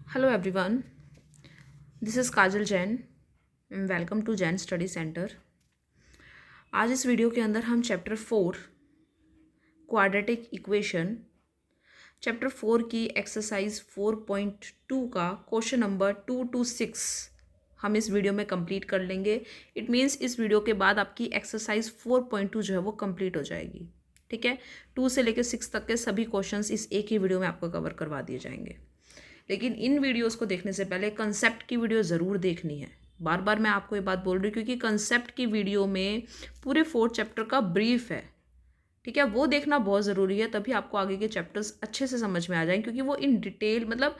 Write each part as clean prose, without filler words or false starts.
Hello everyone, this is Kajal Jain. Welcome to Jain study centre. आज इस video के अंदर हम चैप्टर 4 क्वाड्रेटिक इक्वेशन चैप्टर 4 की एक्सरसाइज 4.2 का क्वेश्चन नंबर 2 to 6 हम इस वीडियो में कंप्लीट कर लेंगे। इट मीन्स इस वीडियो के बाद आपकी एक्सरसाइज 4.2 जो है वो कंप्लीट हो जाएगी। ठीक है, 2 से लेकर 6 तक के सभी क्वेश्चंस इस एक ही वीडियो में आपको कवर करवा दिए जाएंगे। लेकिन इन वीडियोस को देखने से पहले कंसेप्ट की वीडियो ज़रूर देखनी है। बार बार मैं आपको ये बात बोल रही हूँ क्योंकि कंसेप्ट की वीडियो में पूरे 4 चैप्टर का ब्रीफ है। ठीक है, वो देखना बहुत ज़रूरी है, तभी आपको आगे के चैप्टर्स अच्छे से समझ में आ जाएंगे, क्योंकि वो इन डिटेल मतलब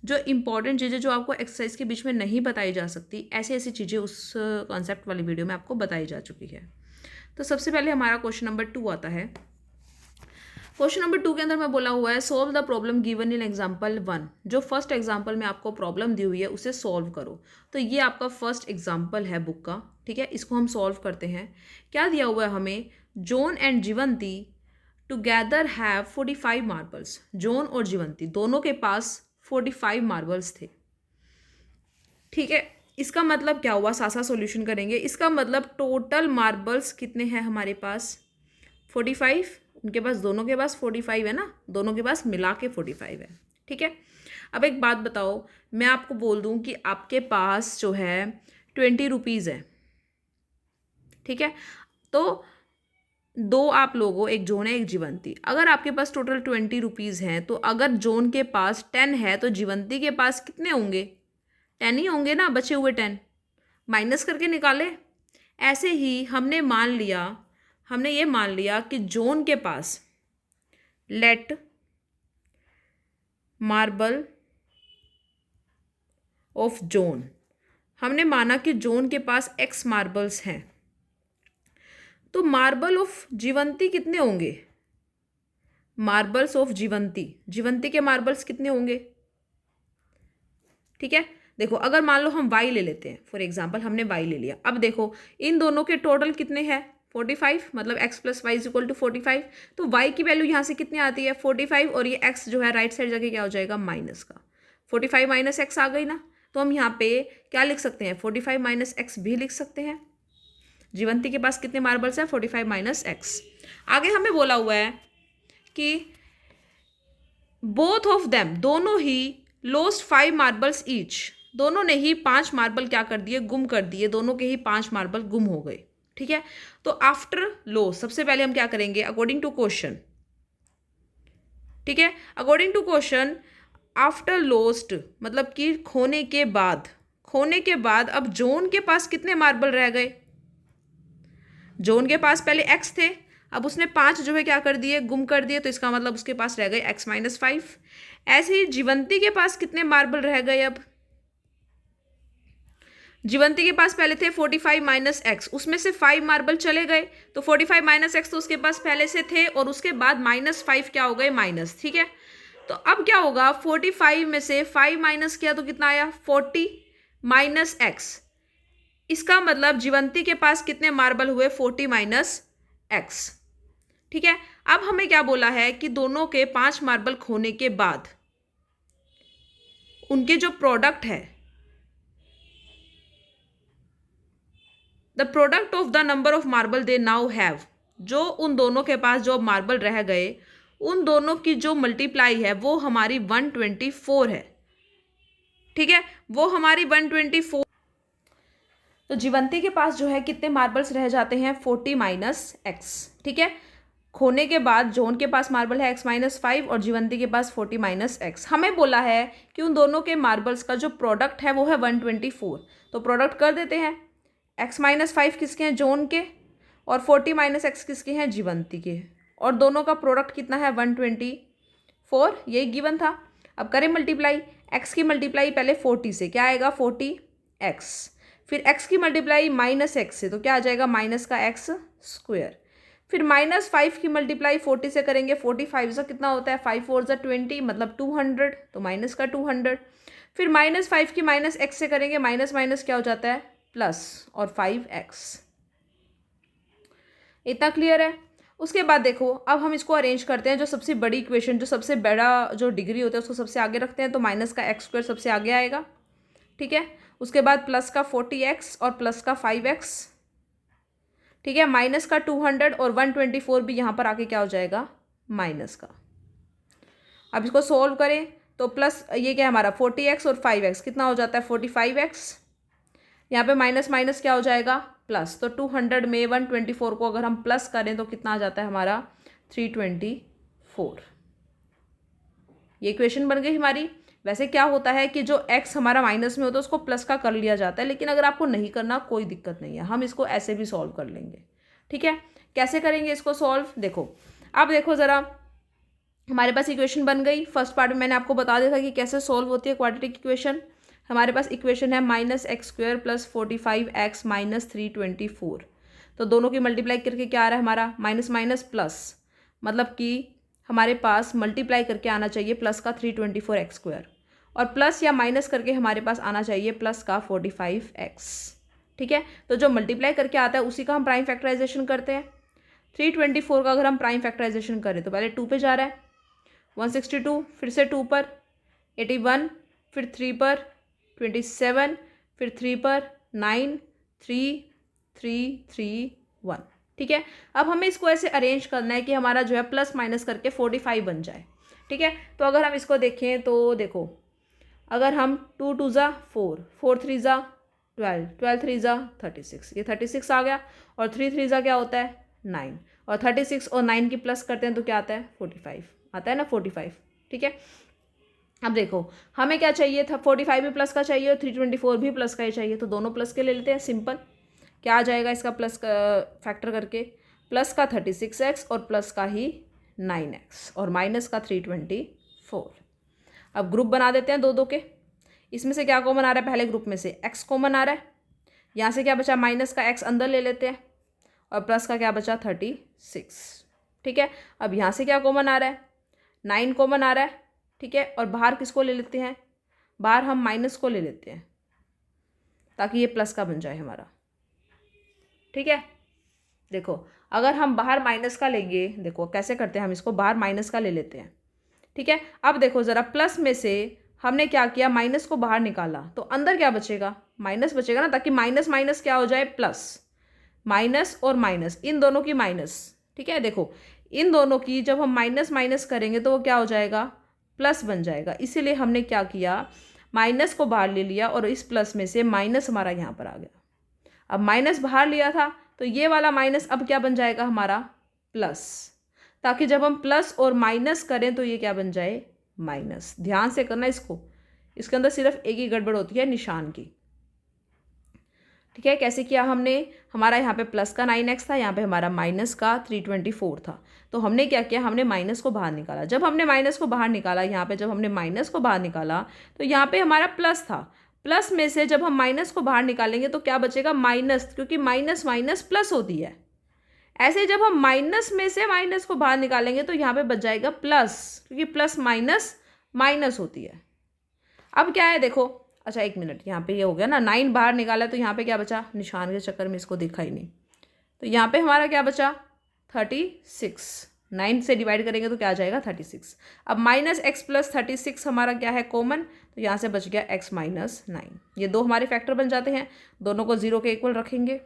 जो इंपॉर्टेंट चीज़ें जो आपको एक्सरसाइज के बीच में नहीं बताई जा सकती, ऐसी ऐसी चीज़ें उस कॉन्सेप्ट वाली वीडियो में आपको बताई जा चुकी है। तो सबसे पहले हमारा क्वेश्चन नंबर 2 आता है। क्वेश्चन नंबर 2 के अंदर मैं बोला हुआ है solve the problem given in example 1। जो फर्स्ट एग्जाम्पल में आपको प्रॉब्लम दी हुई है उसे सॉल्व करो। तो ये आपका फर्स्ट एग्जाम्पल है बुक का। ठीक है, इसको हम सॉल्व करते हैं। क्या दिया हुआ है हमें? John and Jeevanti together have 45 marbles. John और जीवंती दोनों के पास 45 मार्बल्स थे। ठीक है, इसका मतलब क्या हुआ? सासा सॉल्यूशन करेंगे। इसका मतलब टोटल मार्बल्स कितने हैं हमारे पास? 45। उनके पास, दोनों के पास 45 है ना, दोनों के पास मिला के 45 है। ठीक है, अब एक बात बताओ, मैं आपको बोल दूं कि आपके पास जो है 20 रुपीज़ है। ठीक है, तो दो आप लोग हो, एक जोन है एक जीवंती। अगर आपके पास टोटल 20 रुपीज़ हैं, तो अगर जोन के पास 10 है तो जीवंती के पास कितने होंगे? 10 ही होंगे ना, बचे हुए 10 माइनस करके निकाले। ऐसे ही हमने ये मान लिया कि जोन के पास लेट मार्बल ऑफ जोन, हमने माना कि जोन के पास x मार्बल्स हैं। तो मार्बल ऑफ जीवंती कितने होंगे? मार्बल्स ऑफ जीवंती के मार्बल्स कितने होंगे? ठीक है, देखो अगर मान लो हम y ले लेते हैं, फॉर एग्जांपल हमने y ले लिया। अब देखो इन दोनों के टोटल कितने हैं? 45, मतलब x plus y is equal to 45। तो y की वैल्यू यहाँ से कितनी आती है? 45, और ये x जो है राइट साइड जाके क्या हो जाएगा? माइनस का 45 माइनस एक्स आ गई ना। तो हम यहाँ पे क्या लिख सकते हैं? 45 माइनस एक्स भी लिख सकते हैं। जीवंती के पास कितने मार्बल्स हैं? 45 माइनस एक्स। आगे हमें बोला हुआ है कि बोथ ऑफ देम, दोनों ही लॉस्ट 5 मार्बल्स ईच, दोनों ने ही 5 मार्बल क्या कर दिए? गुम कर दिए। दोनों के ही 5 मार्बल गुम हो गए। ठीक है, तो आफ्टर लॉस सबसे पहले हम क्या करेंगे? अकॉर्डिंग टू क्वेश्चन, ठीक है, according to question after lost मतलब कि खोने के बाद अब जोन के पास कितने मार्बल रह गए? जोन के पास पहले एक्स थे, अब उसने 5 जो है क्या कर दिए? गुम कर दिए। तो इसका मतलब उसके पास रह गए एक्स माइनस 5। ऐसे ही जीवंती के पास कितने मार्बल रह गए? अब जीवंती के पास पहले थे 45 माइनस एक्स, उसमें से 5 मार्बल चले गए। तो 45 माइनस एक्स तो उसके पास पहले से थे, और उसके बाद माइनस 5 क्या हो गए? माइनस। ठीक है, तो अब क्या होगा? 45 में से 5 माइनस किया तो कितना आया? 40 माइनस एक्स। इसका मतलब जीवंती के पास कितने मार्बल हुए? 40 माइनस एक्स। ठीक है, अब हमें क्या बोला है कि दोनों के 5 मार्बल खोने के बाद उनके जो प्रोडक्ट है, the product of the number of marble they now have, जो उन दोनों के पास जो मार्बल रह गए उन दोनों की जो मल्टीप्लाई है वो हमारी 124 है। ठीक है, वो हमारी 124। तो जीवंती के पास जो है कितने मार्बल्स रह जाते हैं? 40 माइनस एक्स। ठीक है, खोने के बाद जोन के पास मार्बल है x माइनस 5 और जीवंती के पास 40 माइनस एक्स। हमें बोला है कि उन दोनों के मार्बल्स का जो प्रोडक्ट है वो है 124। तो प्रोडक्ट कर देते हैं। x माइनस 5 किसके हैं? जोन के। और 40 माइनस एक्स किसके हैं? जीवंती के। और दोनों का प्रोडक्ट कितना है? 124, यही गिवन था। अब करें मल्टीप्लाई। x की मल्टीप्लाई पहले 40 से, क्या आएगा? 40x। फिर x की मल्टीप्लाई माइनस एक्स से, तो क्या आ जाएगा? माइनस का एक्स स्क्वेयर। फिर माइनस 5 की मल्टीप्लाई 40 से करेंगे। 45 से कितना होता है? 5 4 ज़ा 20, मतलब 200, तो माइनस का 200। फिर माइनस 5 की माइनस एक्स से करेंगे। माइनस माइनस क्या हो जाता है? प्लस, और 5x। इतना क्लियर है? उसके बाद देखो अब हम इसको अरेंज करते हैं, जो सबसे बड़ी इक्वेशन, जो सबसे बड़ा जो डिग्री होता है उसको सबसे आगे रखते हैं, तो माइनस का एक्स स्क्वायर सबसे आगे आएगा, ठीक है। उसके बाद प्लस का 40x और प्लस का 5x, ठीक है। माइनस का 200 और 124 भी यहाँ पर आके क्या हो जाएगा, माइनस का। अब इसको सोल्व करें तो प्लस ये क्या है हमारा 40x और 5x कितना हो जाता है 45x, यहाँ पे माइनस माइनस क्या हो जाएगा प्लस, तो 200 में 124 को अगर हम प्लस करें तो कितना आ जाता है हमारा 324। ये इक्वेशन बन गई हमारी। वैसे क्या होता है कि जो x हमारा माइनस में होता है उसको प्लस का कर लिया जाता है, लेकिन अगर आपको नहीं करना कोई दिक्कत नहीं है, हम इसको ऐसे भी सॉल्व कर लेंगे, ठीक है। कैसे करेंगे इसको सॉल्व, देखो अब देखो ज़रा, हमारे पास इक्वेशन बन गई। फर्स्ट पार्ट में मैंने आपको बता दिया था कि कैसे सॉल्व होती है क्वाड्रेटिक इक्वेशन। हमारे पास इक्वेशन है -x² + 45x - 324, तो दोनों की मल्टीप्लाई करके क्या आ रहा है हमारा माइनस माइनस प्लस, मतलब कि हमारे पास मल्टीप्लाई करके आना चाहिए प्लस का 324x², और प्लस या माइनस करके हमारे पास आना चाहिए प्लस का 45x, ठीक है। तो जो मल्टीप्लाई करके आता है उसी का हम प्राइम फैक्टराइजेशन करते हैं। 324 का अगर हम प्राइम फैक्टराइजेशन करें तो पहले 2 पे जा रहा है, 162, फिर से 2 पर 81, फिर 3 पर 27, फिर 3 पर 9, 3, 3, 3, 1, ठीक है। अब हमें इसको ऐसे अरेंज करना है कि हमारा जो है प्लस माइनस करके 45 बन जाए, ठीक है। तो अगर हम इसको देखें तो देखो, अगर हम 2 2 ज़ा 4, 4 3 ज़ा 12, 12 3 ज़ा 36, ये 36 आ गया, और 3 3 ज़ा क्या होता है 9, और 36 और 9 की प्लस करते हैं तो क्या आता है 45, आता है ना 45, ठीक है। अब देखो हमें क्या चाहिए था, 45 भी प्लस का चाहिए और 324 भी प्लस का ही चाहिए, तो दोनों प्लस के ले लेते हैं। सिंपल क्या आ जाएगा इसका प्लस का फैक्टर करके, प्लस का 36x और प्लस का ही 9x और माइनस का 324। अब ग्रुप बना देते हैं दो दो के। इसमें से क्या कॉमन आ रहा है, पहले ग्रुप में से x कॉमन आ रहा है, यहाँ से क्या बचा माइनस का x अंदर ले लेते हैं, और प्लस का क्या बचा 36, ठीक है। अब यहाँ से क्या कॉमन आ रहा है 9 कॉमन आ रहा है, ठीक है। और बाहर किसको ले लेते हैं, बाहर हम माइनस को ले लेते हैं ताकि ये प्लस का बन जाए हमारा, ठीक है। देखो अगर हम बाहर माइनस का लेंगे, देखो कैसे करते हैं, हम इसको बाहर माइनस का ले लेते हैं, ठीक है। अब देखो ज़रा, प्लस में से हमने क्या किया माइनस को बाहर निकाला, तो अंदर क्या बचेगा माइनस बचेगा ना, ताकि माइनस माइनस क्या हो जाए प्लस, माइनस और माइनस इन दोनों की माइनस, ठीक है। देखो इन दोनों की जब हम माइनस माइनस करेंगे तो वो क्या हो जाएगा प्लस बन जाएगा, इसीलिए हमने क्या किया माइनस को बाहर ले लिया और इस प्लस में से माइनस हमारा यहाँ पर आ गया। अब माइनस बाहर लिया था तो ये वाला माइनस अब क्या बन जाएगा हमारा प्लस, ताकि जब हम प्लस और माइनस करें तो ये क्या बन जाए माइनस। ध्यान से करना इसको, इसके अंदर सिर्फ एक ही गड़बड़ होती है निशान की, ठीक है। कैसे किया हमने, हमारा यहाँ पे प्लस का 9x था, यहाँ पे हमारा माइनस का 324 था, तो हमने क्या किया हमने माइनस को बाहर निकाला। जब हमने माइनस को बाहर निकाला, यहाँ पे जब हमने माइनस को बाहर निकाला तो यहाँ पे हमारा प्लस था, प्लस में से जब हम माइनस को बाहर निकालेंगे तो क्या बचेगा माइनस, क्योंकि माइनस माइनस प्लस होती है। ऐसे जब हम माइनस में से माइनस को बाहर निकालेंगे तो यहाँ पे बच जाएगा प्लस, क्योंकि प्लस माइनस माइनस होती है। अब क्या है देखो, अच्छा एक मिनट, यहाँ पे ये हो गया ना 9 बाहर निकाला, तो यहाँ पे क्या बचा, निशान के चक्कर में इसको देखा ही नहीं, तो यहाँ पे हमारा क्या बचा 36, 9 से डिवाइड करेंगे तो क्या आ जाएगा 36। अब -x + 36 हमारा क्या है कॉमन, तो यहाँ से बच गया x - 9। ये दो हमारे फैक्टर बन जाते हैं, दोनों को 0 के इक्वल रखेंगे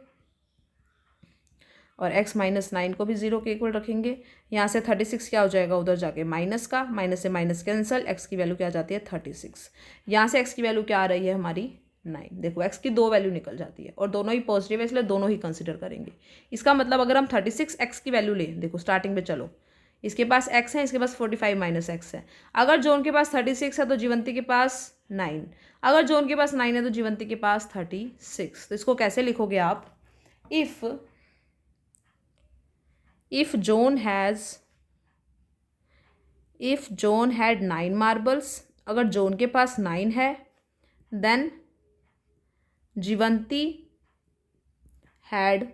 और x - 9 को भी 0 के इक्वल रखेंगे। यहाँ से 36 क्या हो जाएगा उधर जाके माइनस का, माइनस से माइनस कैंसिल, x की वैल्यू क्या आ जाती है 36। यहाँ से x की वैल्यू क्या आ रही है हमारी 9। देखो x की 2 वैल्यू निकल जाती है और दोनों ही पॉजिटिव है, इसलिए दोनों ही कंसिडर करेंगे। इसका मतलब अगर हम 36x की वैल्यू लें, देखो स्टार्टिंग पे चलो, इसके पास x है, इसके पास 45 - x है। अगर जोन के पास 36 है तो जीवंती के पास 9, अगर जोन के पास 9 है तो जीवंती के पास 36। तो इसको कैसे लिखोगे आप, if John had 9 marbles, अगर जोन के पास 9 है, देन जीवंती had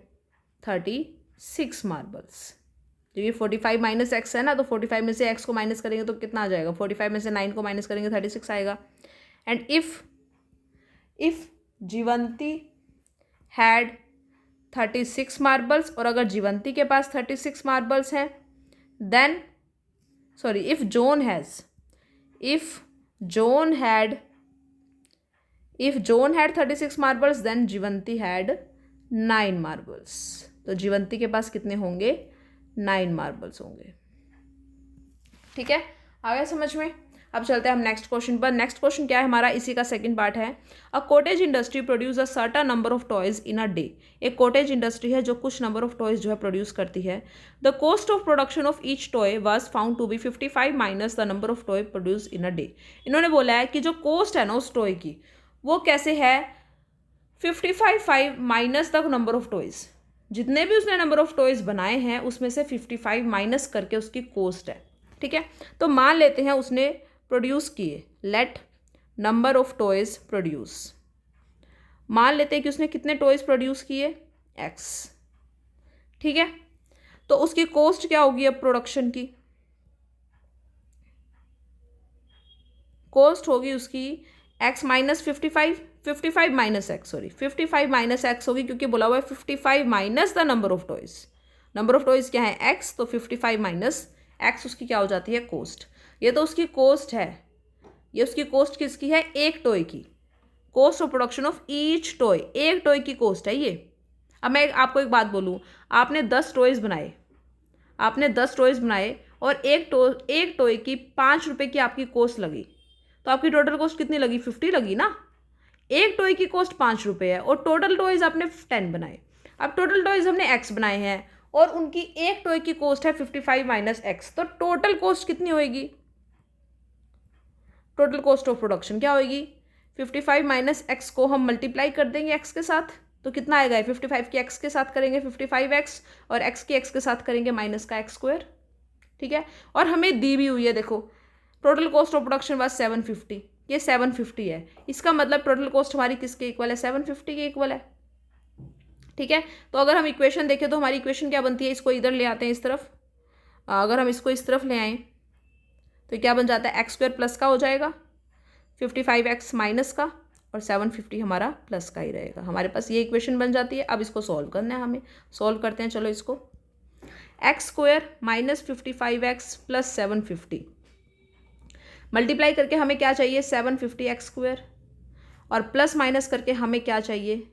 36 marbles। जो ये 45 - x है ना, तो 45 में से x को माइनस करेंगे तो कितना आ जाएगा, 45 में से 9 को माइनस करेंगे 36 आएगा। And if Jeevanti had 36 marbles, और अगर जीवंती के पास 36 मार्बल्स हैं, then sorry if John had 36 marbles, then Jeevanti had 9 marbles. तो जीवंती के पास कितने होंगे? 9 मार्बल्स होंगे। ठीक है, आ गया समझ में? अब चलते हैं हम नेक्स्ट क्वेश्चन पर। नेक्स्ट क्वेश्चन क्या है हमारा? इसी का सेकंड पार्ट है। A cottage industry produce a certain number of toys in a day. एक कॉटेज इंडस्ट्री है जो कुछ नंबर ऑफ टॉयज जो है प्रोड्यूस करती है। The cost of production of each toy was found to be 55 minus the number of toy produce in a day. इन्होंने बोला है कि जो कॉस्ट है ना उस टॉय की, वो कैसे है? 55 minus the number of toys. जितने भी उसने नंबर ऑफ टॉयज बनाए हैं उसमें से 55 माइनस करके उसकी कॉस्ट है। ठीक है, तो मान लेते हैं उसने प्रोड्यूस किए, let number of toys produce, मान लेते हैं कि उसने कितने टॉयज प्रोड्यूस किए? एक्स। ठीक है, तो उसकी कॉस्ट क्या होगी? अब प्रोडक्शन की कॉस्ट होगी उसकी x minus 55 minus x, sorry 55 minus x होगी, क्योंकि बोला हुआ है 55 minus the number of toys. Number of toys क्या है? एक्स, तो 55 माइनस एक्स उसकी क्या हो जाती है? कॉस्ट। ये तो उसकी कॉस्ट है। ये उसकी कॉस्ट किसकी है? एक टॉय की। Cost of production of each toy, एक टॉय की कॉस्ट है ये। अब मैं आपको एक बात बोलूँ, आपने 10 टॉयज बनाए, और एक टॉय की 5 रुपये की आपकी कॉस्ट लगी, तो आपकी टोटल कॉस्ट कितनी लगी? 50 लगी ना। एक टॉय की कॉस्ट 5 रुपये है और टोटल टॉयज आपने 10 बनाए। अब टोटल टॉयज हमने एक्स बनाए हैं और उनकी एक टॉय की कॉस्ट है 55 माइनस एक्स, तो टोटल कॉस्ट कितनी होएगी? टोटल कॉस्ट ऑफ प्रोडक्शन क्या होएगी? 55 माइनस एक्स को हम मल्टीप्लाई कर देंगे एक्स के साथ, तो कितना आएगा? 55 की एक्स के साथ करेंगे 55x, और एक्स की एक्स के साथ करेंगे माइनस का एक्स स्क्वायर। ठीक है, और हमें दी भी हुई है, देखो total cost of production was 750, ये 750 है। इसका मतलब टोटल कॉस्ट हमारी किसके इक्वल है? 750 के इक्वल है। ठीक है, तो अगर हम इक्वेशन देखें तो हमारी इक्वेशन क्या बनती है? इसको इधर ले आते हैं इस तरफ। अगर हम इसको इस तरफ ले आएँ तो क्या बन जाता है? एक्स स्क्वायर प्लस का हो जाएगा, 55x माइनस का, और 750 हमारा प्लस का ही रहेगा। हमारे पास ये इक्वेशन बन जाती है। अब इसको सॉल्व करना है हमें। सॉल्व करते हैं, चलो इसको। X square minus 55x plus 750 multiply करके हमें क्या चाहिए? 750x स्क्वायर, और प्लस माइनस करके हमें क्या चाहिए?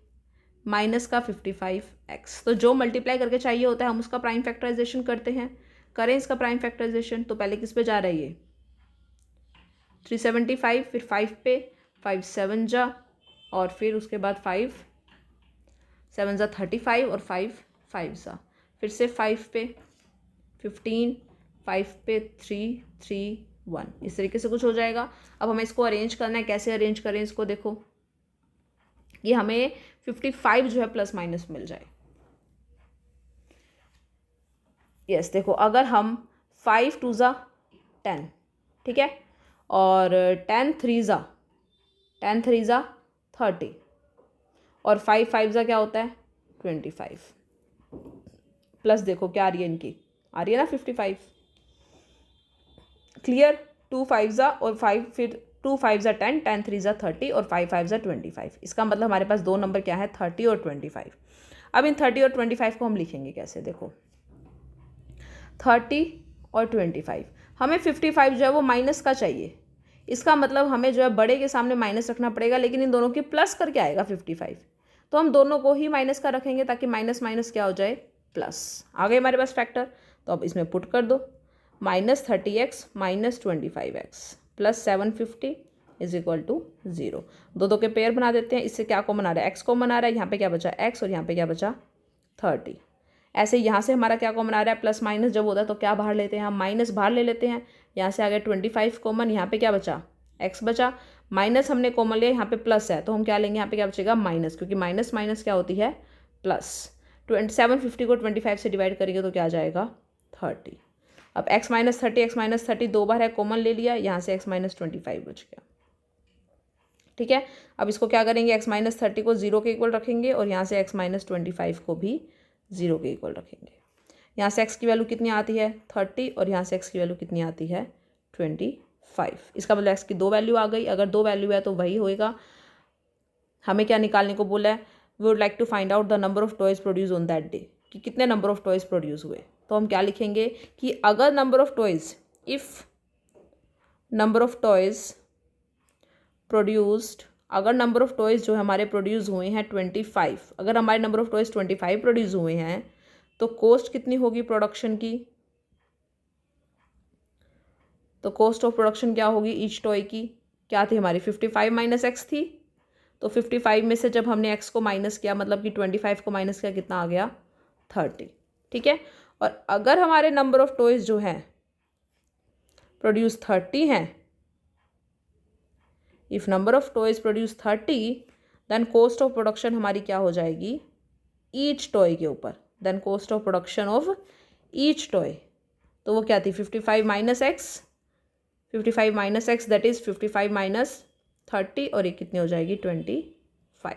माइनस का 55x। तो जो मल्टीप्लाई करके चाहिए होता है हम उसका प्राइम फैक्टराइजेशन करते हैं। करें इसका प्राइम फैक्टराइजेशन, तो पहले किस पे जा रहा है? ये 375, फिर 5 पे, 5 7 जा, और फिर उसके बाद 5 7 जा 35, और 5 5 जा, फिर से 5 पे 15, 5 पे 3 3 1, इस तरीके से कुछ हो जाएगा। अब हमें इसको अरेंज करना है। कैसे अरेंज करें इसको? देखो ये हमें 55 जो है प्लस माइनस मिल जाए। यस, देखो अगर हम 5 2 जा 10, ठीक है, और 10 3 जा 30, और 5 5 जा क्या होता है? 25, प्लस देखो क्या आ रही है इनकी? आ रही है ना 55। क्लियर? 2 5 जा और 5, फिर 2 5 जा 10, 10 3 जा 30, और 5 5 जा 25। इसका मतलब हमारे पास दो नंबर क्या है? 30 और 25। अब इन 30 और 25 को हम लिखेंगे कैसे? देखो 30 और 25, हमें 55 जो है वो माइनस का चाहिए। इसका मतलब हमें जो है बड़े के सामने माइनस रखना पड़ेगा, लेकिन इन दोनों की प्लस करके आएगा 55, तो हम दोनों को ही माइनस का रखेंगे ताकि माइनस माइनस क्या हो जाए? प्लस। आ गए हमारे पास फैक्टर, तो अब इसमें पुट कर दो। Minus 30x minus 25x plus 750 is equal to 0। दो के पेयर बना देते हैं। इससे क्या कॉमन आ रहा है? एक्स कॉमन आ रहा है। यहाँ पे क्या बचा? एक्स, और यहाँ पे क्या बचा? 30। ऐसे यहाँ से हमारा क्या कॉमन आ रहा है? प्लस माइनस जब होता है तो क्या बाहर लेते हैं हम? माइनस बाहर ले लेते हैं। यहाँ से आ गया 25 कॉमन, यहाँ पे क्या बचा? एक्स बचा। माइनस हमने कॉमन लिया, यहाँ पे प्लस है तो हम क्या लेंगे? यहाँ पे क्या बचेगा? माइनस, क्योंकि माइनस माइनस क्या होती है? प्लस। 750 को 25 से डिवाइड करेंगे तो क्या आ जाएगा? 30। अब x माइनस 30 दो बार है, कॉमन ले लिया, यहाँ से x माइनस 25 बच गया। ठीक है, अब इसको क्या करेंगे? x माइनस 30 को 0 के इक्वल रखेंगे, और यहाँ से x माइनस 25 को भी 0 के इक्वल रखेंगे। यहाँ से x की वैल्यू कितनी आती है? 30, और यहाँ से x की वैल्यू कितनी आती है? 25। इसका मतलब x की दो वैल्यू आ गई। अगर दो वैल्यू है तो वही होएगा। हमें क्या निकालने को बोला है? We would like to find out the number of toys produce on that day, कि कितने नंबर ऑफ टॉयज़ प्रोड्यूस हुए। तो हम क्या लिखेंगे कि अगर number of toys, if number of toys produced, अगर नंबर ऑफ टॉयज़ जो हमारे प्रोड्यूस हुए हैं 25, अगर हमारे नंबर ऑफ टॉयज़ 25 प्रोड्यूस हुए हैं तो कॉस्ट कितनी होगी प्रोडक्शन की? तो कॉस्ट ऑफ प्रोडक्शन क्या होगी ईच टॉय की? क्या थी हमारी 55 माइनस एक्स थी। तो 55 में से जब हमने एक्स को माइनस किया, मतलब कि 25 को माइनस किया, कितना आ गया? 30। ठीक है। और अगर हमारे नंबर ऑफ टॉयज़ जो है प्रोड्यूस 30 हैं, if number of toys produce 30, then cost of production हमारी क्या हो जाएगी ईच टॉय के ऊपर, then cost of production of each toy. तो वो क्या थी 55 minus x, 55 minus x that is 55 minus 30, और ये कितनी हो जाएगी 25।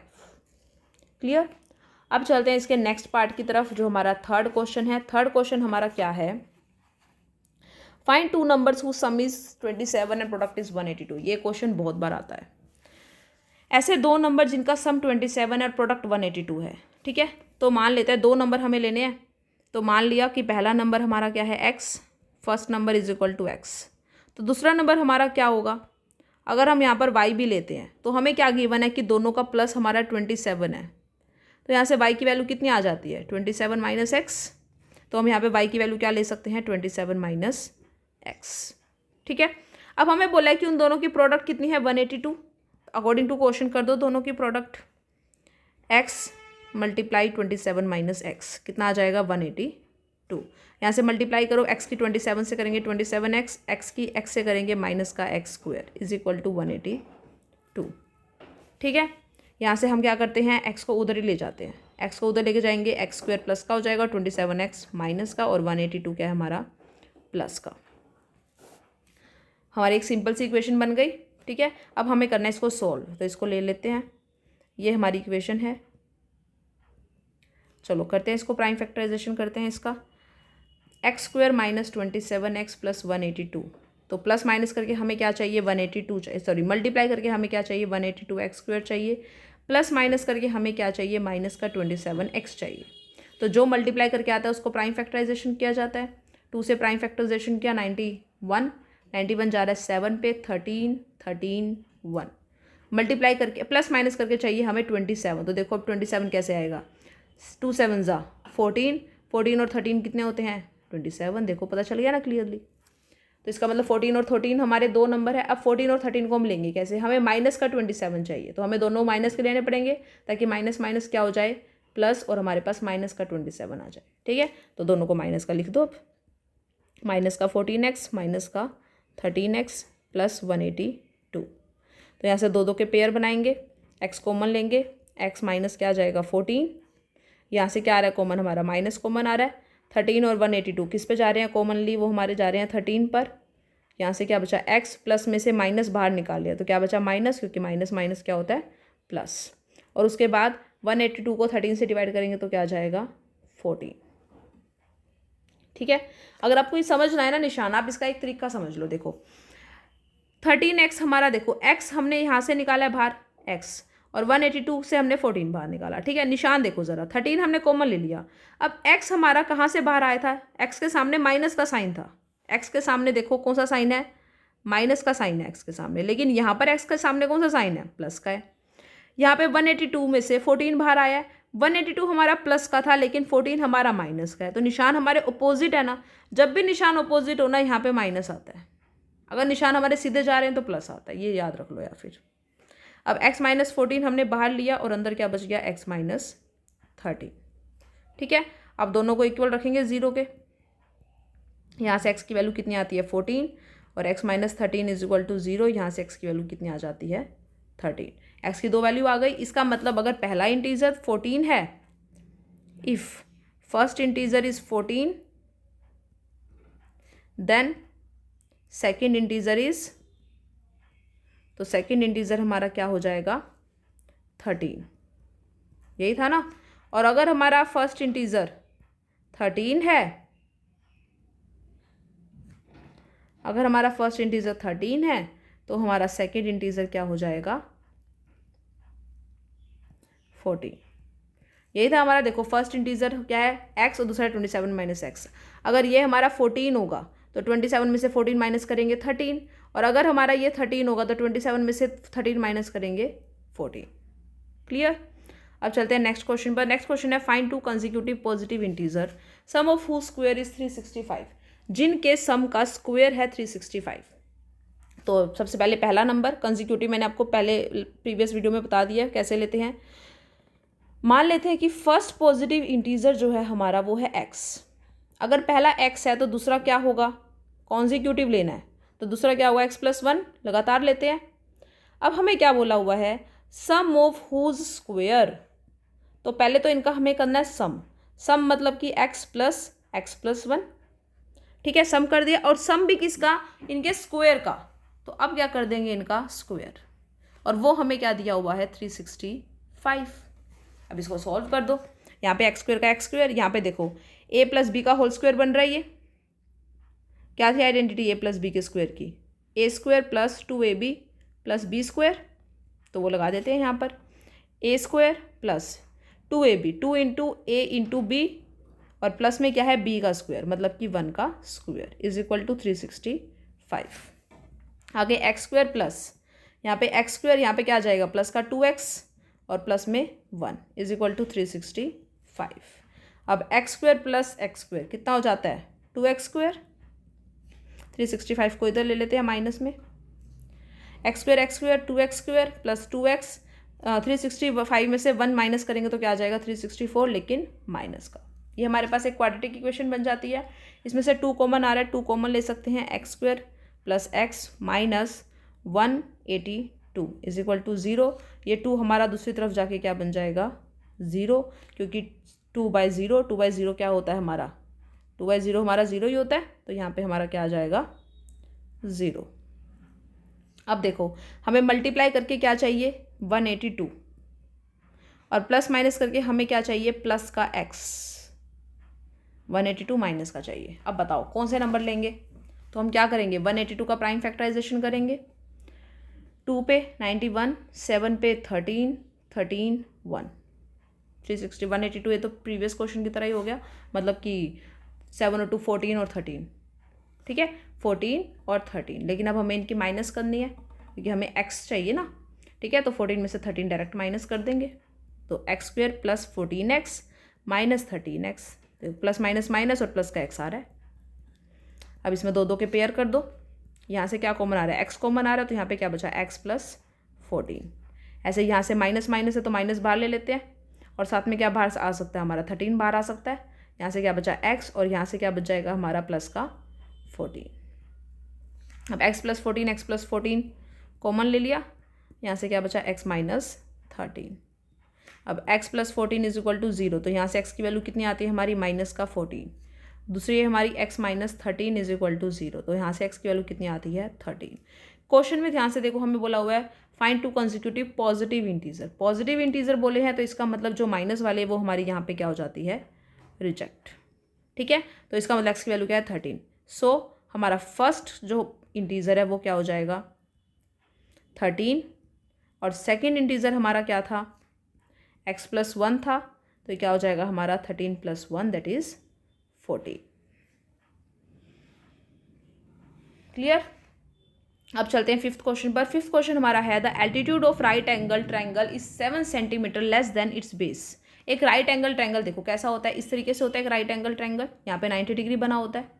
क्लियर। अब चलते हैं इसके नेक्स्ट पार्ट की तरफ, जो हमारा थर्ड क्वेश्चन है। थर्ड क्वेश्चन हमारा क्या है? Find two numbers who some is 27 and product is 182। ये क्वेश्चन बहुत बार आता है। ऐसे दो नंबर जिनका सम 27 और प्रोडक्ट 182 है। ठीक है। तो मान लेते हैं दो नंबर हमें लेने हैं। तो मान लिया कि पहला नंबर हमारा क्या है x, first number is equal to x. तो दूसरा नंबर हमारा क्या होगा? अगर हम यहाँ पर वाई भी लेते हैं तो हमें क्या गिवन है कि दोनों का प्लस हमारा 27 है। तो यहाँ से वाई की वैल्यू कितनी आ जाती है 27 माइनस एक्स। तो हम यहाँ पे वाई की वैल्यू क्या ले सकते हैं 27 माइनस एक्स। ठीक है। अब हमें बोला है कि उन दोनों की प्रोडक्ट कितनी है 182। अकॉर्डिंग टू क्वेश्चन कर दो दोनों की product, x multiply 27 minus x कितना आ जाएगा 182। यहाँ से मल्टीप्लाई करो, एक्स की 27 से करेंगे 27x, एक्स की एक्स से करेंगे माइनस का x square is equal to 182। ठीक है। यहाँ से हम क्या करते हैं एक्स को उधर ही ले जाते हैं, एक्स को उधर लेके जाएंगे, एक्स स्क्वायर प्लस का हो जाएगा 27x माइनस का, और 182 क्या है हमारा प्लस का। हमारी एक सिंपल सी इक्वेशन बन गई। ठीक है। अब हमें करना है इसको सोल्व, तो इसको ले लेते हैं। ये हमारी इक्वेशन है। चलो करते हैं इसको, प्राइम फैक्टराइजेशन करते हैं इसका। X square minus 27x plus 182। तो प्लस माइनस करके हमें क्या चाहिए 182 चाहिए, सॉरी मल्टीप्लाई करके हमें क्या चाहिए 182 एक्स स्क्वायर चाहिए, प्लस माइनस करके हमें क्या चाहिए माइनस का 27x चाहिए। तो जो मल्टीप्लाई करके आता है उसको प्राइम फैक्टराइजेशन किया जाता है। 2 से प्राइम फैक्टराइजेशन किया 91 जा रहा है 7 पे, 13 1 मल्टीप्लाई करके प्लस माइनस करके चाहिए हमें 27। तो देखो अब 27 कैसे आएगा, 2 7 जा 14, 14 और 13 कितने होते हैं 27। देखो पता चल गया ना क्लियरली। तो इसका मतलब 14 और 13 हमारे दो नंबर है। अब 14 और 13 को हम लेंगे कैसे, हमें माइनस का 27 चाहिए, तो हमें दोनों माइनस के लेने पड़ेंगे ताकि माइनस माइनस क्या हो जाए प्लस, और हमारे पास माइनस का 27 आ जाए। ठीक है। तो दोनों को माइनस का लिख दो। अब माइनस का 14x माइनस का 13x प्लस 182। तो यहाँ से दो दो के पेयर बनाएंगे, x कॉमन लेंगे, x माइनस क्या आ जाएगा 14, यहाँ से क्या आ रहा है कॉमन हमारा माइनस कॉमन आ रहा है। 13 और 182 किस पे जा रहे हैं कॉमनली, वो हमारे जा रहे हैं 13 पर। यहाँ से क्या बचा x, प्लस में से माइनस बाहर निकाल लिया तो क्या बचा माइनस, क्योंकि माइनस माइनस क्या होता है प्लस। और उसके बाद 182 को 13 से डिवाइड करेंगे तो क्या आ जाएगा 14। ठीक है। अगर आपको ये समझना है ना निशान, आप इसका एक तरीका समझ लो। देखो 13x हमारा, देखो x हमने यहाँ से निकाला है बाहर x, और 182 से हमने 14 बाहर निकाला। ठीक है। निशान देखो ज़रा, 13 हमने कॉमन ले लिया। अब x हमारा कहाँ से बाहर आया था, x के सामने माइनस का साइन था। x के सामने देखो कौन सा साइन है, माइनस का साइन है x के सामने, लेकिन यहाँ पर x के सामने कौन सा साइन है प्लस का है। यहाँ पे 182 में से 14 बाहर आया है। 182 हमारा प्लस का था लेकिन 14 हमारा माइनस का है, तो निशान हमारे अपोजिट है ना। जब भी निशान अपोजिट होना यहाँ पे माइनस आता है, अगर निशान हमारे सीधे जा रहे हैं तो प्लस आता है, ये याद रख लो। या फिर अब x माइनस 14 हमने बाहर लिया और अंदर क्या बच गया x माइनस 13। ठीक है। अब दोनों को इक्वल रखेंगे 0 के। यहाँ से x की वैल्यू कितनी आती है 14, और x minus 13 is equal to 0। यहाँ से x की वैल्यू कितनी आ जाती है 13। x की दो वैल्यू आ गई। इसका मतलब अगर पहला इंटीजर 14 है, if first integer is 14 then second integer is, तो सेकेंड इंटीजर हमारा क्या हो जाएगा 13, यही था ना। और अगर हमारा फर्स्ट इंटीजर 13 है, अगर हमारा फर्स्ट इंटीजर 13 है तो हमारा सेकेंड इंटीजर क्या हो जाएगा 14। यही था हमारा। देखो फर्स्ट इंटीजर क्या है x और दूसरा 27 माइनस एक्स। अगर ये हमारा 14 होगा तो 27 में से 14 माइनस करेंगे 13, और अगर हमारा ये 13 होगा तो 27 में से 13 माइनस करेंगे 14। क्लियर। अब चलते हैं नेक्स्ट क्वेश्चन पर। नेक्स्ट क्वेश्चन है find two consecutive positive integer sum of whose square is 365, जिनके सम का स्क्वायर है 365। तो सबसे पहले पहला नंबर कंसेक्यूटिव मैंने आपको पहले प्रीवियस वीडियो में बता दिया कैसे लेते हैं। मान लेते हैं कि फर्स्ट पॉजिटिव इंटीजर जो है हमारा वो है x। अगर पहला x है तो दूसरा क्या होगा, कॉन्जिक्यूटिव लेना है तो दूसरा क्या होगा x+1, लगातार लेते हैं। अब हमें क्या बोला हुआ है, सम ऑफ हुज स्क्वायर। तो पहले तो इनका हमें करना है सम। सम मतलब कि x+x+1, ठीक है, सम कर दिया। और सम भी किसका, इनके स्क्वायर का। तो अब क्या कर देंगे इनका स्क्वायर, और वो हमें क्या दिया हुआ है 365। अब इसको सॉल्व कर दो। यहाँ पे एक्स स्क्वायर का एक्स स्क्वायर, यहाँ पे देखो a+b का होल स्क्वायर बन रहा है। ये क्या थी आइडेंटिटी a+b के स्क्वायर की, a² + 2ab + b²। तो वो लगा देते हैं यहाँ पर a² + 2ab, 2 × a × b, और प्लस में क्या है b का स्क्वायर मतलब कि 1 का स्क्वायर = 365। आगे x² प्लस यहाँ पे x², यहाँ पे क्या आ जाएगा प्लस का 2x और प्लस में 1 = 365। अब x² + x² कितना हो जाता है 2x²। 365 को इधर ले लेते हैं माइनस में, x² 2x² + 2x। 365 में से 1 माइनस करेंगे तो क्या आ जाएगा 364, लेकिन माइनस का। ये हमारे पास एक क्वाड्रेटिक इक्वेशन बन जाती है। इसमें से 2 कॉमन आ रहा है, 2 कॉमन ले सकते हैं। x² + x - 182 = 0। ये 2 हमारा दूसरी तरफ जाके क्या बन जाएगा 0, क्योंकि 2/0 क्या होता है हमारा, 2/0 हमारा 0 ही होता है। तो यहाँ पे हमारा क्या आ जाएगा 0। अब देखो हमें मल्टीप्लाई करके क्या चाहिए 182, और प्लस माइनस करके हमें क्या चाहिए प्लस का x, 182 माइनस का चाहिए। अब बताओ कौन से नंबर लेंगे। तो हम क्या करेंगे 182 का प्राइम फैक्टराइजेशन करेंगे। 2 पे 91, 7 पे 13, 13 1 360 182। ये तो प्रीवियस क्वेश्चन की तरह ही हो गया, मतलब कि 7 और 2 14 और 13, ठीक है 14 और 13। लेकिन अब हमें इनकी माइनस करनी है क्योंकि हमें x चाहिए ना, ठीक है। तो 14 में से 13 डायरेक्ट माइनस कर देंगे। तो x² + 14x - 13x, तो प्लस माइनस माइनस और प्लस का x आ रहा है। अब इसमें 2 के पेयर कर दो। यहाँ से क्या कॉमन आ रहा है x कॉमन आ रहा है, तो यहाँ पे क्या बचा x + 14। ऐसे यहाँ से माइनस माइनस है तो माइनस बाहर ले लेते हैं, और साथ में क्या बाहर आ सकता है हमारा 13 बाहर आ सकता है। यहाँ से क्या बचा x, और यहाँ से क्या बच जाएगा हमारा प्लस का 14। अब x + 14 x + 14 कॉमन ले लिया, यहाँ से क्या बचा x - 13। अब x + 14 = 0, तो यहाँ से x की वैल्यू कितनी आती है हमारी -14। दूसरी है हमारी x - 13 = 0, तो यहाँ से x की वैल्यू कितनी आती है 13। क्वेश्चन में ध्यान से देखो हमें बोला हुआ है find 2 consecutive positive integer. Positive integer बोले हैं तो इसका मतलब जो माइनस वाले वो हमारी यहाँ पे क्या हो जाती है रिजेक्ट, ठीक है। तो इसका मतलब x की वैल्यू क्या है 13। सो हमारा फर्स्ट जो इंटीजर है वो क्या हो जाएगा 13, और सेकेंड इंटीजर हमारा क्या था x + 1 था, तो क्या हो जाएगा हमारा 13 + 1 दैट इज 40। क्लियर। अब चलते हैं फिफ्थ क्वेश्चन पर। फिफ्थ क्वेश्चन हमारा है the altitude of right angle triangle is 7 centimetre less than it's base. एक राइट एंगल ट्रायंगल देखो कैसा होता है, इस तरीके से होता है एक राइट एंगल ट्रायंगल, यहाँ पे 90 डिग्री बना होता है।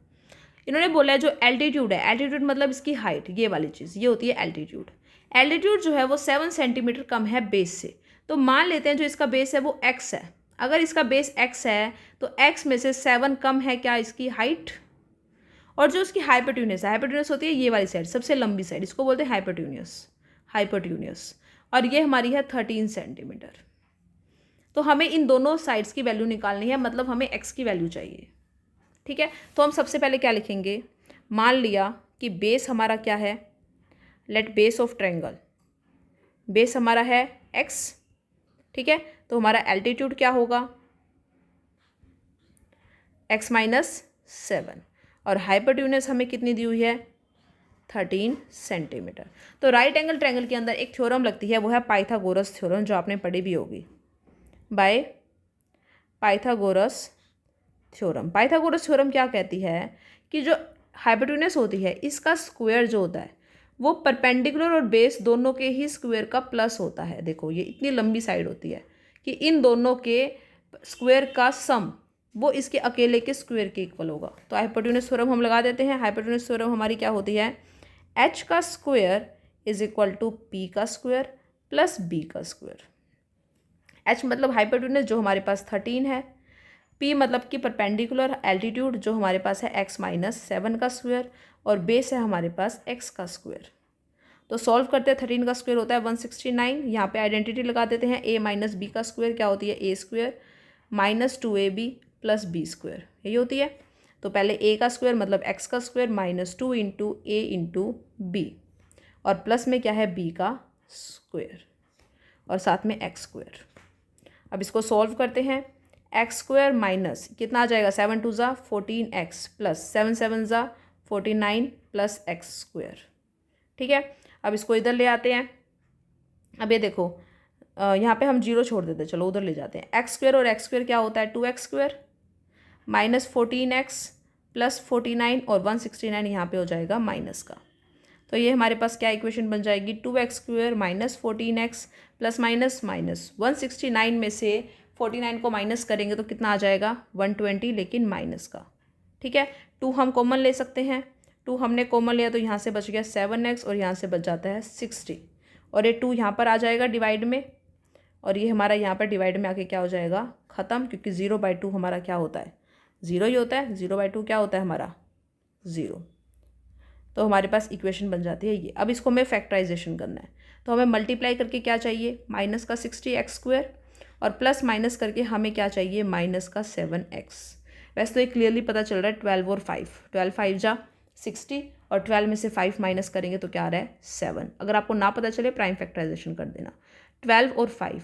इन्होंने बोला है जो एल्टीट्यूड है, एल्टीट्यूड मतलब इसकी हाइट, ये वाली चीज़ ये होती है एल्टीट्यूड। एल्टीट्यूड जो है वो 7 सेंटीमीटर कम है बेस से। तो मान लेते हैं जो इसका बेस है वो x है। अगर इसका बेस x है तो x में से 7 कम है क्या इसकी हाइट, और जो उसकी हाइपोटेन्यूस है, हाइपोटेन्यूस होती है ये वाली साइड सबसे लंबी साइड, इसको बोलते हैं हाइपोटेन्यूस, हाइपोटेन्यूस, और ये हमारी है 13 सेंटीमीटर। तो हमें इन दोनों साइड्स की वैल्यू निकालनी है, मतलब हमें x की वैल्यू चाहिए, ठीक है। तो हम सबसे पहले क्या लिखेंगे, मान लिया कि बेस हमारा क्या है, let base of triangle, base हमारा है x, ठीक है। तो हमारा एल्टीट्यूड क्या होगा x - 7, और हाइपोटेन्यूस हमें कितनी दी हुई है 13 सेंटीमीटर। तो राइट एंगल ट्रायंगल के अंदर एक थ्योरम लगती है, वो है पाइथागोरस थ्योरम, जो आपने पढ़ी भी होगी। By Pythagoras theorem. Pythagoras theorem क्या कहती है कि जो हाइपोटेन्यूस होती है इसका स्क्वायर जो होता है वो परपेंडिकुलर और बेस दोनों के ही स्क्वायर का प्लस होता है। देखो ये इतनी लंबी साइड होती है कि इन दोनों के स्क्वायर का सम वो इसके अकेले के स्क्वायर के इक्वल होगा। तो हाइपोटेन्यूस थ्योरम हम लगा देते हैं। हाइपोटेन्यूस थ्योरम हमारी क्या होती है, h का square is equal to p का स्क्वायर प्लस b का स्क्वायर। h मतलब हाइपोटेन्यूस जो हमारे पास 13 है, p मतलब कि परपेंडिकुलर एल्टीट्यूड जो हमारे पास है x माइनस 7 का स्क्वायर, और बेस है हमारे पास x का स्क्वायर। तो सॉल्व करते हैं, 13 का स्क्वायर होता है 169। यहाँ पे आइडेंटिटी लगा देते हैं, a माइनस बी का स्क्वायर क्या होती है a square minus 2ab plus b square, यही होती है। तो पहले a का स्क्वायर मतलब x का स्क्वायर माइनस 2 इंटू ए इंटू बी, और प्लस में क्या है b का स्क्वायर और साथ में x स्क्वायर। अब इसको सॉल्व करते हैं, एक्स स्क्वायर माइनस कितना आ जाएगा 7 2 ज़ा 14x प्लस 7 7 ज़ा 49 प्लस एक्स स्क्वायर। ठीक है, अब इसको इधर ले आते हैं। अब ये देखो यहाँ पे हम जीरो छोड़ देते हैं, चलो उधर ले जाते हैं। एक्स स्क्वायर और एक्स स्क्वायर क्या होता है 2x square minus 14x plus 49 और 169 यहाँ पे हो जाएगा माइनस का। तो ये हमारे पास क्या इक्वेशन बन जाएगी 2x square minus 14x plus minus minus 169 में से 49 को माइनस करेंगे तो कितना आ जाएगा 120, लेकिन माइनस का। ठीक है, 2 हम कॉमन ले सकते हैं, 2 हमने कॉमन लिया तो यहाँ से बच गया 7x और यहाँ से बच जाता है 60, और ये 2 यहाँ पर आ जाएगा डिवाइड में, और ये हमारा यहाँ पर डिवाइड में आके क्या हो जाएगा ख़त्म, क्योंकि 0/2 हमारा क्या होता है 0 ही होता है। 0/2 क्या होता है हमारा 0। तो हमारे पास इक्वेशन बन जाती है ये। अब इसको हमें फैक्टराइजेशन करना है, तो हमें मल्टीप्लाई करके क्या चाहिए माइनस का 60x स्क्वायर, और प्लस माइनस करके हमें क्या चाहिए माइनस का 7x। वैसे तो ये क्लियरली पता चल रहा है 12 और 5, 12 5 जा 60 और 12 में से 5 माइनस करेंगे तो क्या आ रहा है 7। अगर आपको ना पता चले प्राइम फैक्टराइजेशन कर देना, 12 और 5।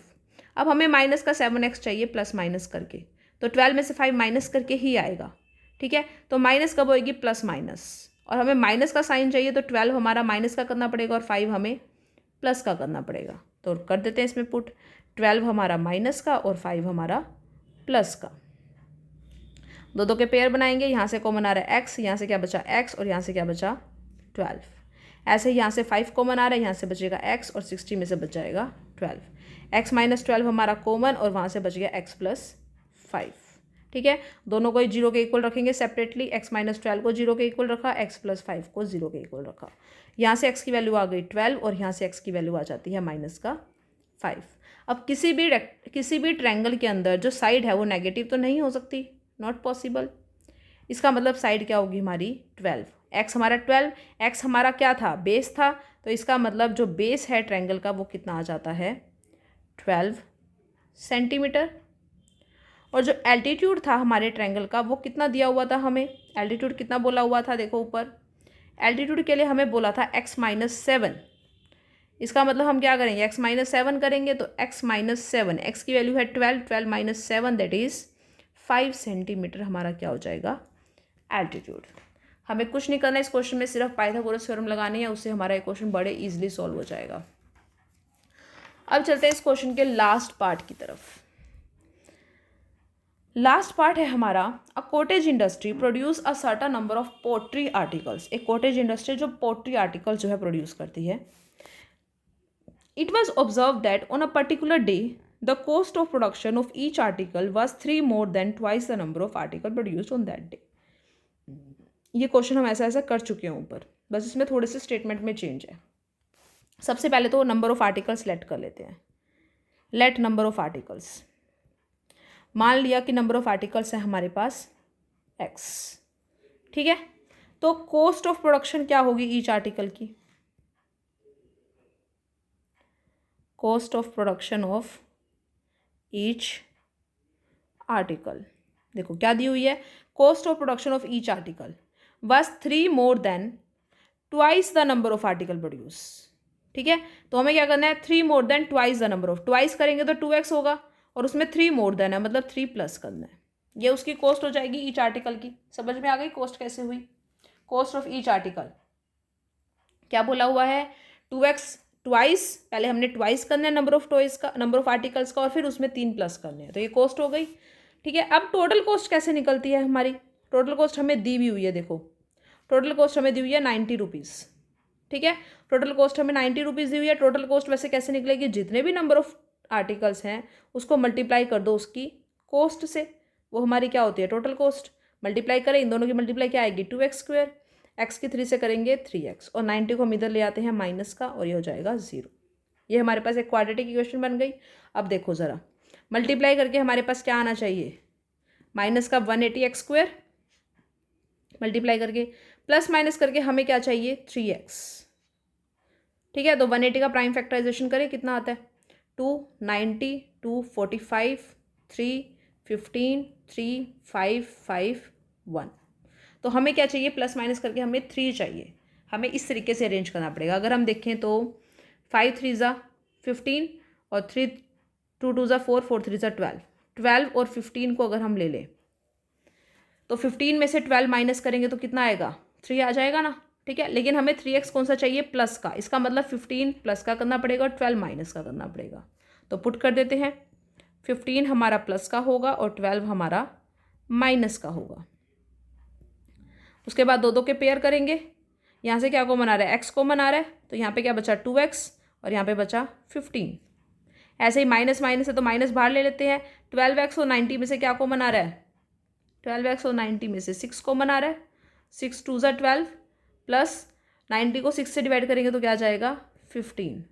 अब हमें माइनस का 7x चाहिए प्लस माइनस करके, तो 12 में से 5 माइनस करके ही आएगा। ठीक है, तो माइनस कब होएगी प्लस माइनस, और हमें माइनस का साइन चाहिए तो 12 हमारा माइनस का करना पड़ेगा और 5 हमें प्लस का करना पड़ेगा। तो कर देते हैं इसमें पुट, 12 हमारा माइनस का और 5 हमारा प्लस का। दो दो के पेयर बनाएंगे, यहाँ से कॉमन आ रहा है x, यहाँ से क्या बचा x और यहाँ से क्या बचा 12। ऐसे ही यहाँ से 5 कॉमन आ रहा है, यहाँ से बचेगा x और 60 में से बच जाएगा 12। x माइनस 12 हमारा कॉमन और वहाँ से बच गया x प्लस 5। ठीक है, दोनों को 0 के इक्वल रखेंगे सेपरेटली। x माइनस 12 को 0 के इक्वल रखा, x प्लस 5 को 0 के इक्वल रखा। यहाँ से x की वैल्यू आ गई 12 और यहाँ से x की वैल्यू आ जाती है माइनस का 5। अब किसी भी ट्रायंगल के अंदर जो साइड है वो नेगेटिव तो नहीं हो सकती, नॉट पॉसिबल। इसका मतलब साइड क्या होगी हमारी 12। x हमारा 12, x हमारा क्या था बेस था, तो इसका मतलब जो बेस है ट्रायंगल का वो कितना आ जाता है 12 सेंटीमीटर। और जो एल्टीट्यूड था हमारे ट्रायंगल का वो कितना दिया हुआ था हमें, एल्टीट्यूड कितना बोला हुआ था देखो ऊपर, एल्टीट्यूड के लिए हमें बोला था x माइनस 7। इसका मतलब हम क्या करेंगे x माइनस 7 करेंगे, तो x माइनस 7, x की वैल्यू है 12, 12 माइनस 7 दैट इज़ 5 सेंटीमीटर हमारा क्या हो जाएगा एल्टीट्यूड। हमें कुछ नहीं करना इस क्वेश्चन में, सिर्फ पाइथागोरस थ्योरम लगानी है, उससे हमारा ये क्वेश्चन बड़े ईजिली सॉल्व हो जाएगा। अब चलते हैं इस क्वेश्चन के लास्ट पार्ट की तरफ। लास्ट पार्ट है हमारा, a cottage industry produce a certain number of pottery articles. एक कॉटेज इंडस्ट्री जो पोट्री आर्टिकल जो है प्रोड्यूस करती है। It was observe that on a particular day the cost of production of each article was 3 more than twice the number of article produced on that day. ये question हम ऐसा कर चुके हैं ऊपर, बस इसमें थोड़े से स्टेटमेंट में चेंज है। सबसे पहले तो नंबर ऑफ आर्टिकल्स लेट कर लेते हैं। लेट नंबर ऑफ आर्टिकल्स, मान लिया कि नंबर ऑफ आर्टिकल्स है हमारे पास x। ठीक है, तो कॉस्ट ऑफ प्रोडक्शन क्या होगी ईच आर्टिकल की, cost of production of each article. देखो क्या दी हुई है, cost of production of each article was 3 more than twice the number of article produce। ठीक है, तो हमें क्या करना है 3 more than twice the number of, twice करेंगे तो 2x होगा और उसमें 3 more than है मतलब 3 प्लस करना है। ये उसकी कॉस्ट हो जाएगी ईच आर्टिकल की। समझ में आ गई कॉस्ट कैसे हुई, कॉस्ट ऑफ ईच आर्टिकल क्या बोला हुआ है 2x ट्वाइस, पहले हमने ट्वाइस करना है नंबर ऑफ टॉयज का, नंबर ऑफ आर्टिकल्स का, और फिर उसमें 3 प्लस करने हैं, तो ये कॉस्ट हो गई। ठीक है, अब टोटल कॉस्ट कैसे निकलती है हमारी? टोटल कॉस्ट हमें दी भी हुई है, देखो टोटल कॉस्ट हमें दी हुई है 90 रुपीज़। ठीक है, टोटल कॉस्ट हमें 90 रुपीज़ दी हुई है। टोटल कॉस्ट वैसे कैसे निकलेगी? जितने भी नंबर ऑफ आर्टिकल्स हैं उसको मल्टीप्लाई कर दो उसकी कॉस्ट से, वो हमारी क्या होती है? Total cost. मल्टीप्लाई करें, इन दोनों की मल्टीप्लाई क्या आएगी? 2x²। एक्स की 3 से करेंगे 3x, और 90 को हम इधर ले आते हैं माइनस का, और ये हो जाएगा 0। ये हमारे पास एक क्वाड्रेटिक इक्वेशन बन गई। अब देखो ज़रा, मल्टीप्लाई करके हमारे पास क्या आना चाहिए? माइनस का 180x², मल्टीप्लाई करके प्लस माइनस करके हमें क्या चाहिए? 3x। ठीक है, तो 180 का प्राइम फैक्टराइजेशन करें, कितना आता है? 2, 90, 2, 45, 3, 15, 3, 5, 5, 1। तो हमें क्या चाहिए? प्लस माइनस करके हमें 3 चाहिए। हमें इस तरीके से अरेंज करना पड़ेगा। अगर हम देखें तो 5 3 ज़ा 15 और 3 2 2 ज़ा 4 4 3 ज़ा 12। 12 और 15 को अगर हम ले लें तो 15 में से 12 माइनस करेंगे तो कितना आएगा? 3 आ जाएगा ना। ठीक है, लेकिन हमें 3x कौन सा चाहिए? प्लस का। इसका मतलब 15 प्लस का करना पड़ेगा और 12 माइनस का करना पड़ेगा। तो पुट कर देते हैं, 15 हमारा प्लस का होगा और 12 हमारा माइनस का होगा। उसके बाद दो के पेयर करेंगे। यहाँ से क्या कॉमन आ रहा है? x कॉमन आ रहा है, तो यहाँ पे क्या बचा? 2x, और यहाँ पे बचा 15। ऐसे ही माइनस माइनस है तो माइनस बाहर ले लेते हैं। 12x और 90 में से क्या कॉमन आ रहा है? 12x और 90 में से 6 कॉमन आ रहा है। 6 2 ज़ा 12 प्लस 90 को 6 से डिवाइड करेंगे तो क्या आ जाएगा? 15।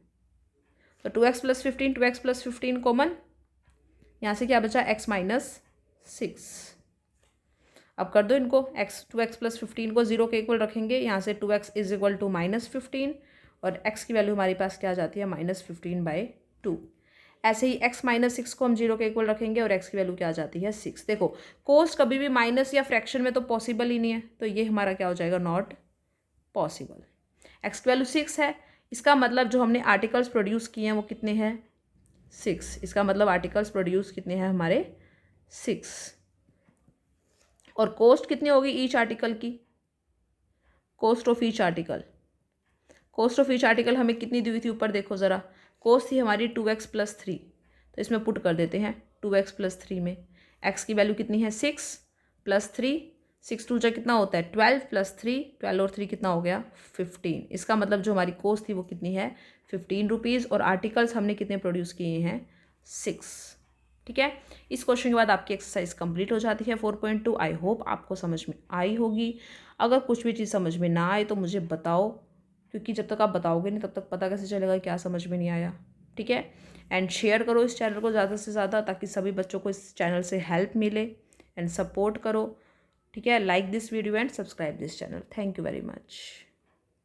तो 2x plus 15, 2x plus 15 common. यहाँ से क्या बचा? x minus 6। अब कर दो इनको, x 2x प्लस 15 को 0 के इक्वल रखेंगे। यहाँ से 2x इज इक्वल टू -15, और x की वैल्यू हमारे पास क्या आ जाती है? -15/2। ऐसे ही x माइनस 6 को हम 0 के इक्वल रखेंगे और x की वैल्यू क्या आ जाती है? 6। देखो, कोस्ट कभी भी माइनस या फ्रैक्शन में तो पॉसिबल ही नहीं है, तो ये हमारा क्या हो जाएगा? Not possible. x की वैल्यू 6 है, इसका मतलब जो हमने आर्टिकल्स प्रोड्यूस किए हैं वो कितने हैं? 6। इसका मतलब आर्टिकल्स प्रोड्यूस कितने हैं हमारे? 6। और कॉस्ट कितनी होगी ईच आर्टिकल की? Cost of each article, cost of each article हमें कितनी दी हुई थी? ऊपर देखो ज़रा, कॉस्ट थी हमारी 2x प्लस 3, तो इसमें पुट कर देते हैं 2x प्लस 3 में। x की वैल्यू कितनी है? 6 प्लस 3, 6 2 जा कितना होता है? 12 प्लस 3, 12 और 3 कितना हो गया? 15। इसका मतलब जो हमारी कॉस्ट थी वो कितनी है? 15 रुपीज़, और आर्टिकल्स हमने कितने प्रोड्यूस किए हैं? 6। ठीक है, इस क्वेश्चन के बाद आपकी एक्सरसाइज कंप्लीट हो जाती है 4.2। आई होप आपको समझ में आई होगी। अगर कुछ भी चीज़ समझ में ना आए तो मुझे बताओ, क्योंकि जब तक आप बताओगे नहीं तब तक पता कैसे चलेगा क्या समझ में नहीं आया। ठीक है, एंड शेयर करो इस चैनल को ज़्यादा से ज़्यादा, ताकि सभी बच्चों को इस चैनल से हेल्प मिले, एंड सपोर्ट करो। ठीक है, like this video and subscribe this channel. Thank you very much.